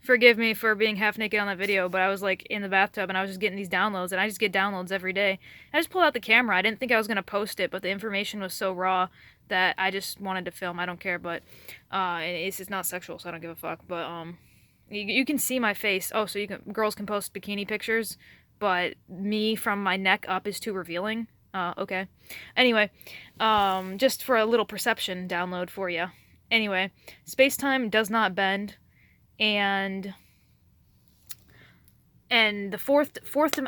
Forgive me for being half naked on that video, but I was like in the bathtub and I was just getting these downloads, and I just get downloads every day. I just pulled out the camera. I didn't think I was gonna post it, but the information was so raw that I just wanted to film. I don't care, but it's not sexual, so I don't give a fuck. But you can see my face. Oh, so girls can post bikini pictures, but me from my neck up is too revealing. Okay. Anyway, just for a little perception download for you. Anyway, space-time does not bend, and the fourth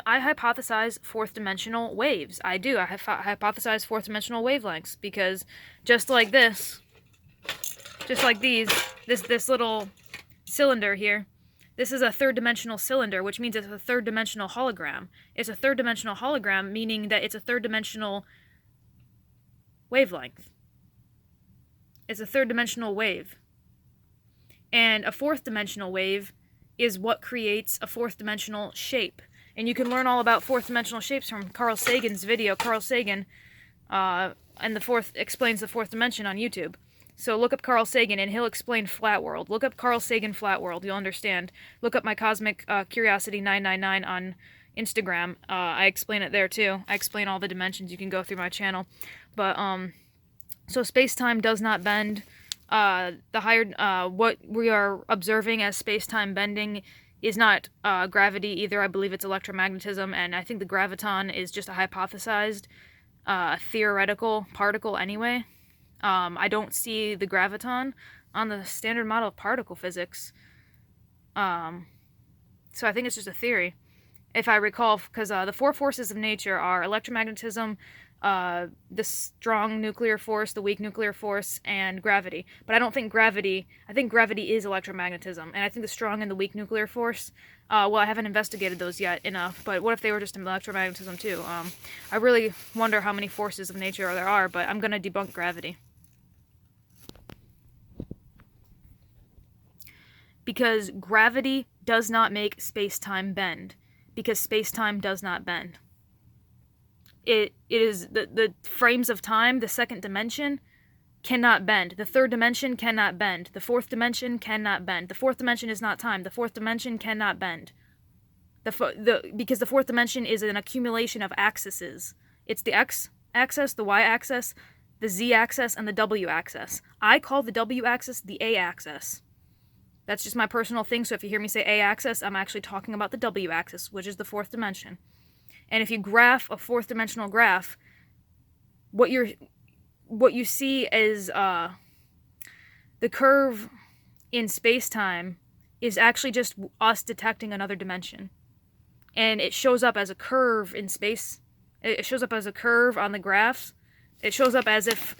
I hypothesize fourth dimensional waves. I do. I hypothesize fourth dimensional wavelengths because just like this, just like this little cylinder here, this is a third dimensional cylinder, which means it's a third dimensional hologram. It's a third dimensional hologram, meaning that it's a third dimensional wavelength. It's a third dimensional wave. And a fourth dimensional wave is what creates a fourth dimensional shape. And you can learn all about fourth dimensional shapes from Carl Sagan's video. Carl Sagan explains the fourth dimension on YouTube. So look up Carl Sagan and he'll explain flat world. Look up Carl Sagan flat world, you'll understand. Look up my Cosmic Curiosity 999 on Instagram. I explain it there too. I explain all the dimensions. You can go through my channel. But so space-time does not bend. What we are observing as space-time bending is not gravity either. I believe it's electromagnetism, and I think the graviton is just a hypothesized theoretical particle anyway. I don't see the graviton on the standard model of particle physics. So I think it's just a theory, if I recall, because the four forces of nature are electromagnetism, the strong nuclear force, the weak nuclear force, and gravity. But I don't think gravity, I think gravity is electromagnetism, and I think the strong and the weak nuclear force, well, I haven't investigated those yet enough, but what if they were just electromagnetism too? I really wonder how many forces of nature there are, but I'm gonna debunk gravity. Because gravity does not make space-time bend. Because space-time does not bend. It is the frames of time, the second dimension, cannot bend. The third dimension cannot bend. The fourth dimension cannot bend. The fourth dimension is not time. The fourth dimension cannot bend. Because the fourth dimension is an accumulation of axes. It's the x-axis, the y-axis, the z-axis, and the w-axis. I call the w-axis the a-axis. That's just my personal thing, so if you hear me say a-axis, I'm actually talking about the w-axis, which is the fourth dimension. And if you graph a fourth dimensional graph, what you see is the curve in space-time is actually just us detecting another dimension. And it shows up as a curve in space. It shows up as a curve on the graphs. It shows up as if,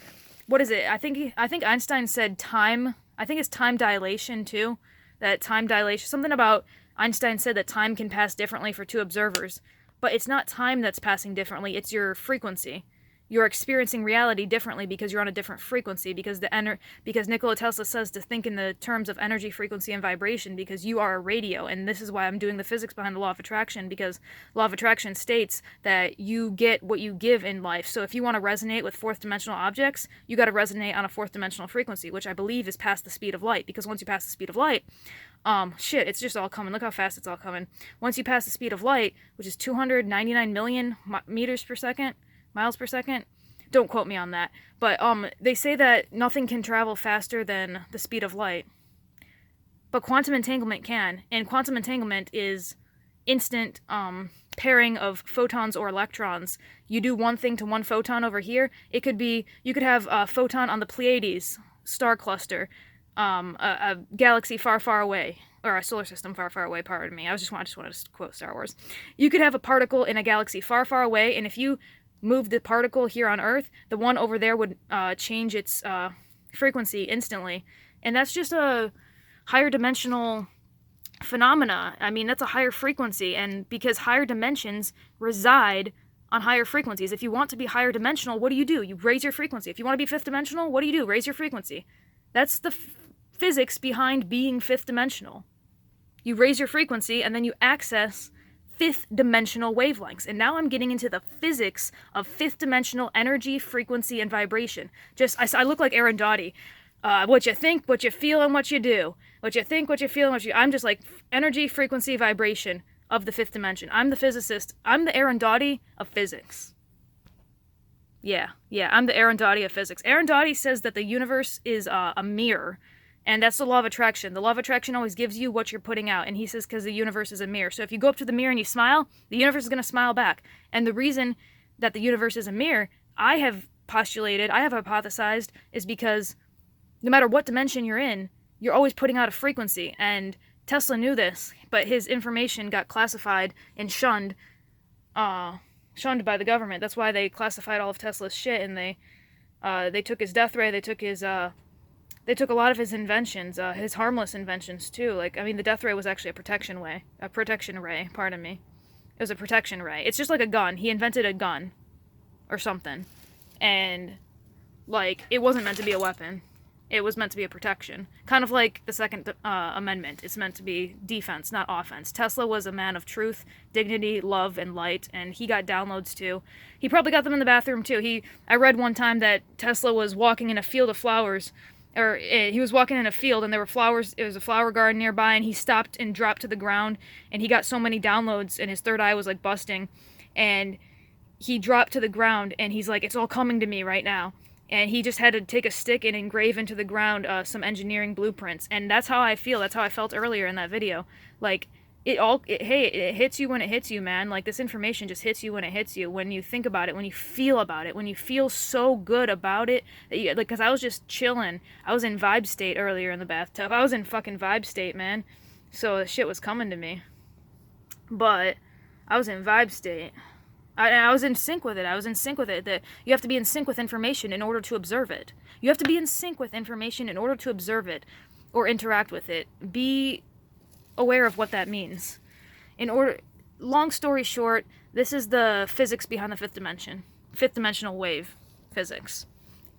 what is it? I think Einstein said time. I think it's time dilation too. That time dilation, something about Einstein said that time can pass differently for two observers. But it's not time that's passing differently, it's your frequency. You're experiencing reality differently because you're on a different frequency, because Nikola Tesla says to think in the terms of energy, frequency, and vibration, because you are a radio, and this is why I'm doing the physics behind the law of attraction, because law of attraction states that you get what you give in life. So if you want to resonate with fourth dimensional objects, you got to resonate on a fourth dimensional frequency, which I believe is past the speed of light, because once you pass the speed of light, it's just all coming. Look how fast it's all coming. Once you pass the speed of light, which is 299 million meters per second, miles per second, don't quote me on that, but they say that nothing can travel faster than the speed of light, but quantum entanglement can, and quantum entanglement is instant pairing of photons or electrons. You do one thing to one photon over here, it could be, you could have a photon on the Pleiades star cluster, a galaxy far, far away, or a solar system far, far away, pardon me, I just wanted to quote Star Wars. You could have a particle in a galaxy far, far away, and if you move the particle here on Earth, the one over there would change its frequency instantly. And that's just a higher dimensional phenomena. I mean, that's a higher frequency, and because higher dimensions reside on higher frequencies. If you want to be higher dimensional, what do? You raise your frequency. If you want to be fifth dimensional, what do? Raise your frequency. That's the physics behind being fifth dimensional. You raise your frequency, and then you access fifth dimensional wavelengths. And now I'm getting into the physics of fifth dimensional energy, frequency, and vibration. I look like Aaron Doughty. What you think, what you feel, and what you do. What you think, what you feel, and what you... I'm just like energy, frequency, vibration of the fifth dimension. I'm the physicist. I'm the Arundhati of physics. Yeah, I'm the Arundhati of physics. Arundhati says that the universe is a mirror, and that's the law of attraction. The law of attraction always gives you what you're putting out, and he says because the universe is a mirror. So if you go up to the mirror and you smile, the universe is going to smile back. And the reason that the universe is a mirror, I have hypothesized, is because no matter what dimension you're in, you're always putting out a frequency. And Tesla knew this, but his information got classified and shunned by the government. That's why they classified all of Tesla's shit, and they took his death ray, they took a lot of his inventions, his harmless inventions too. Like, I mean, the death ray was actually a protection ray, pardon me. It was a protection ray. It's just like a gun. He invented a gun or something. And like, it wasn't meant to be a weapon. It was meant to be a protection. Kind of like the Second Amendment. It's meant to be defense, not offense. Tesla was a man of truth, dignity, love, and light, and he got downloads too. He probably got them in the bathroom too. I read one time that Tesla was walking in a field of flowers, or he was walking in a field and there were flowers, it was a flower garden nearby, and he stopped and dropped to the ground, and he got so many downloads and his third eye was like busting, and he dropped to the ground and he's like, it's all coming to me right now. And he just had to take a stick and engrave into the ground some engineering blueprints. And that's how I feel. That's how I felt earlier in that video. Like, it hits you when it hits you, man. Like, this information just hits you when it hits you. When you think about it, when you feel about it, when you feel so good about it. That you, like, because I was just chilling. I was in vibe state earlier in the bathtub. I was in fucking vibe state, man. So the shit was coming to me. But I was in vibe state. I was in sync with it. That you have to be in sync with information in order to observe it. You have to be in sync with information in order to observe it or interact with it. Be aware of what that means. Long story short, this is the physics behind the fifth dimension. Fifth dimensional wave physics.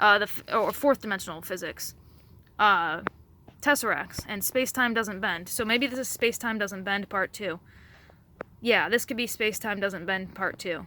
Or fourth dimensional physics. Tesseracts and space-time doesn't bend. So maybe this is space-time doesn't bend part 2. Yeah, this could be Space Time Doesn't Bend Part 2.